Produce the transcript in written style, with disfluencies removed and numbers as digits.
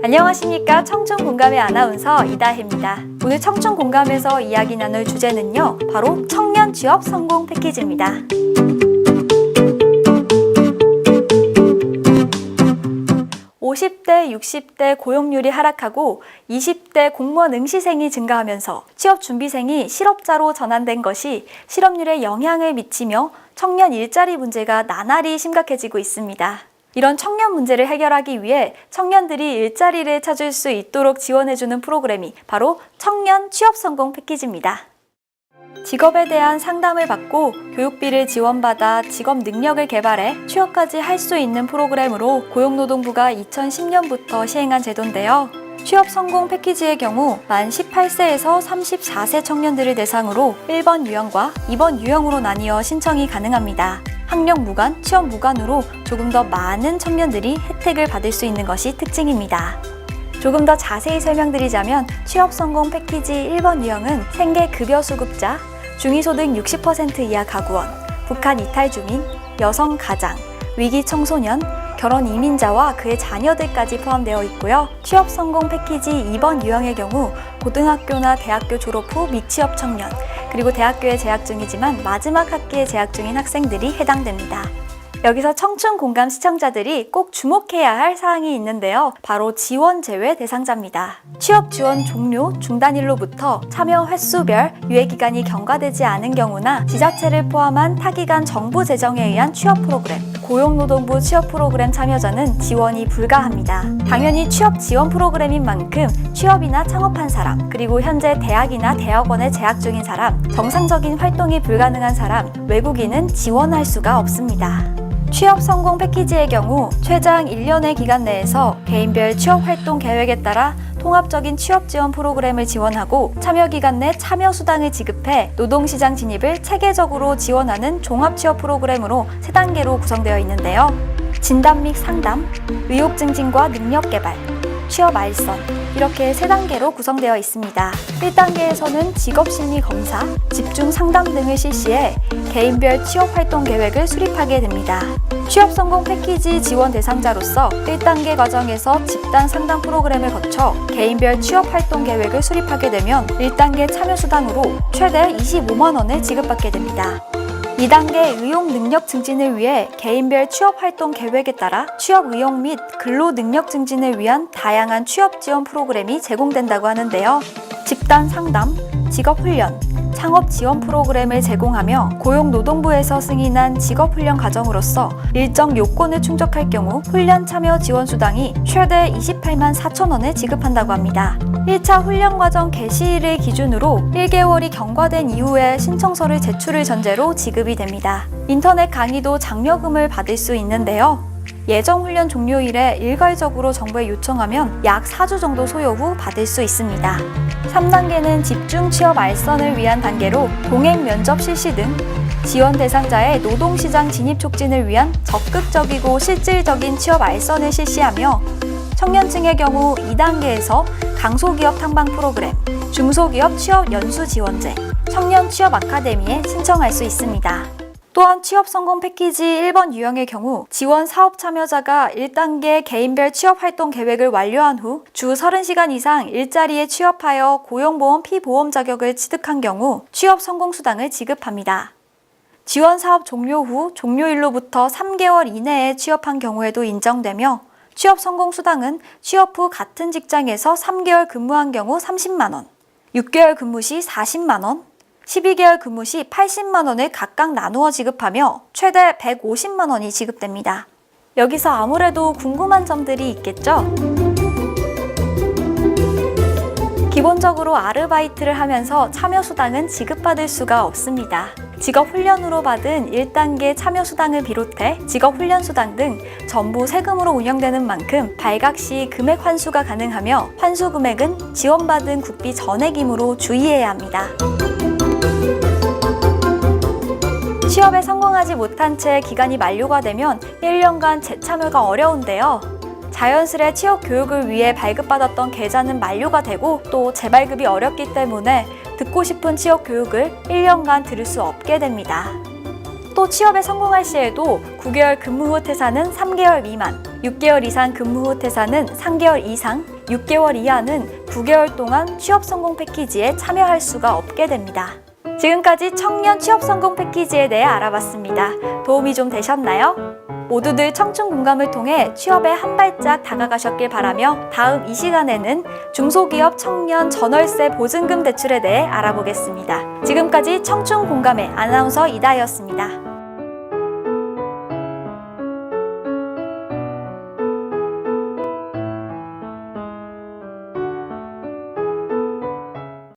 안녕하십니까. 청춘공감의 아나운서 이다혜입니다. 오늘 청춘공감에서 이야기 나눌 주제는요, 바로 청년 취업 성공 패키지입니다. 50대, 60대 고용률이 하락하고 20대 공무원 응시생이 증가하면서 취업준비생이 실업자로 전환된 것이 실업률에 영향을 미치며 청년 일자리 문제가 나날이 심각해지고 있습니다. 이런 청년 문제를 해결하기 위해 청년들이 일자리를 찾을 수 있도록 지원해주는 프로그램이 바로 청년 취업 성공 패키지입니다. 직업에 대한 상담을 받고 교육비를 지원받아 직업 능력을 개발해 취업까지 할 수 있는 프로그램으로 고용노동부가 2010년부터 시행한 제도인데요. 취업 성공 패키지의 경우 만 18세에서 34세 청년들을 대상으로 1번 유형과 2번 유형으로 나뉘어 신청이 가능합니다. 학력 무관, 취업 무관으로 조금 더 많은 청년들이 혜택을 받을 수 있는 것이 특징입니다. 조금 더 자세히 설명드리자면 취업 성공 패키지 1번 유형은 생계급여수급자, 중위소득 60% 이하 가구원, 북한 이탈 주민, 여성 가장, 위기 청소년, 결혼 이민자와 그의 자녀들까지 포함되어 있고요. 취업 성공 패키지 2번 유형의 경우 고등학교나 대학교 졸업 후 미취업 청년, 그리고 대학교에 재학 중이지만 마지막 학기에 재학 중인 학생들이 해당됩니다. 여기서 청춘공감 시청자들이 꼭 주목해야 할 사항이 있는데요. 바로 지원 제외 대상자입니다. 취업 지원 종료, 중단일로부터 참여 횟수별 유예기간이 경과되지 않은 경우나 지자체를 포함한 타기관 정부 재정에 의한 취업 프로그램, 고용노동부 취업 프로그램 참여자는 지원이 불가합니다. 당연히 취업 지원 프로그램인 만큼 취업이나 창업한 사람, 그리고 현재 대학이나 대학원에 재학 중인 사람, 정상적인 활동이 불가능한 사람, 외국인은 지원할 수가 없습니다. 취업 성공 패키지의 경우 최장 1년의 기간 내에서 개인별 취업 활동 계획에 따라 통합적인 취업 지원 프로그램을 지원하고 참여 기간 내 참여 수당을 지급해 노동시장 진입을 체계적으로 지원하는 종합 취업 프로그램으로 3단계로 구성되어 있는데요. 진단 및 상담, 의욕 증진과 능력 개발, 취업 알선, 이렇게 3단계로 구성되어 있습니다. 1단계에서는 직업심리 검사, 집중 상담 등을 실시해 개인별 취업 활동 계획을 수립하게 됩니다. 취업 성공 패키지 지원 대상자로서 1단계 과정에서 집단 상담 프로그램을 거쳐 개인별 취업 활동 계획을 수립하게 되면 1단계 참여 수당으로 최대 25만 원을 지급받게 됩니다. 2단계 의욕 능력 증진을 위해 개인별 취업 활동 계획에 따라 취업 의욕 및 근로 능력 증진을 위한 다양한 취업 지원 프로그램이 제공된다고 하는데요. 집단 상담, 직업 훈련, 창업 지원 프로그램을 제공하며 고용노동부에서 승인한 직업훈련 과정으로서 일정 요건을 충족할 경우 훈련 참여 지원 수당이 최대 28만 4천 원을 지급한다고 합니다. 1차 훈련 과정 개시일을 기준으로 1개월이 경과된 이후에 신청서를 제출을 전제로 지급이 됩니다. 인터넷 강의도 장려금을 받을 수 있는데요. 예정 훈련 종료일에 일괄적으로 정부에 요청하면 약 4주 정도 소요 후 받을 수 있습니다. 3단계는 집중 취업 알선을 위한 단계로 동행 면접 실시 등 지원 대상자의 노동시장 진입 촉진을 위한 적극적이고 실질적인 취업 알선을 실시하며 청년층의 경우 2단계에서 강소기업 탐방 프로그램, 중소기업 취업 연수 지원제, 청년 취업 아카데미에 신청할 수 있습니다. 또한 취업 성공 패키지 1번 유형의 경우 지원 사업 참여자가 1단계 개인별 취업 활동 계획을 완료한 후 주 30시간 이상 일자리에 취업하여 고용보험 피보험 자격을 취득한 경우 취업 성공 수당을 지급합니다. 지원 사업 종료 후 종료일로부터 3개월 이내에 취업한 경우에도 인정되며 취업 성공 수당은 취업 후 같은 직장에서 3개월 근무한 경우 30만 원, 6개월 근무 시 40만 원, 12개월 근무 시 80만 원을 각각 나누어 지급하며 최대 150만 원이 지급됩니다. 여기서 아무래도 궁금한 점들이 있겠죠? 기본적으로 아르바이트를 하면서 참여수당은 지급받을 수가 없습니다. 직업훈련으로 받은 1단계 참여수당을 비롯해 직업훈련수당 등 전부 세금으로 운영되는 만큼 발각 시 금액 환수가 가능하며 환수 금액은 지원받은 국비 전액이므로 주의해야 합니다. 취업에 성공하지 못한 채 기간이 만료가 되면 1년간 재참여가 어려운데요. 자연스레 취업 교육을 위해 발급받았던 계좌는 만료가 되고 또 재발급이 어렵기 때문에 듣고 싶은 취업 교육을 1년간 들을 수 없게 됩니다. 또 취업에 성공할 시에도 9개월 근무 후 퇴사는 3개월 미만, 6개월 이상 근무 후 퇴사는 3개월 이상, 6개월 이하는 9개월 동안 취업 성공 패키지에 참여할 수가 없게 됩니다. 지금까지 청년 취업 성공 패키지에 대해 알아봤습니다. 도움이 좀 되셨나요? 모두들 청춘 공감을 통해 취업에 한 발짝 다가가셨길 바라며 다음 이 시간에는 중소기업 청년 전월세 보증금 대출에 대해 알아보겠습니다. 지금까지 청춘 공감의 아나운서 이다혜였습니다.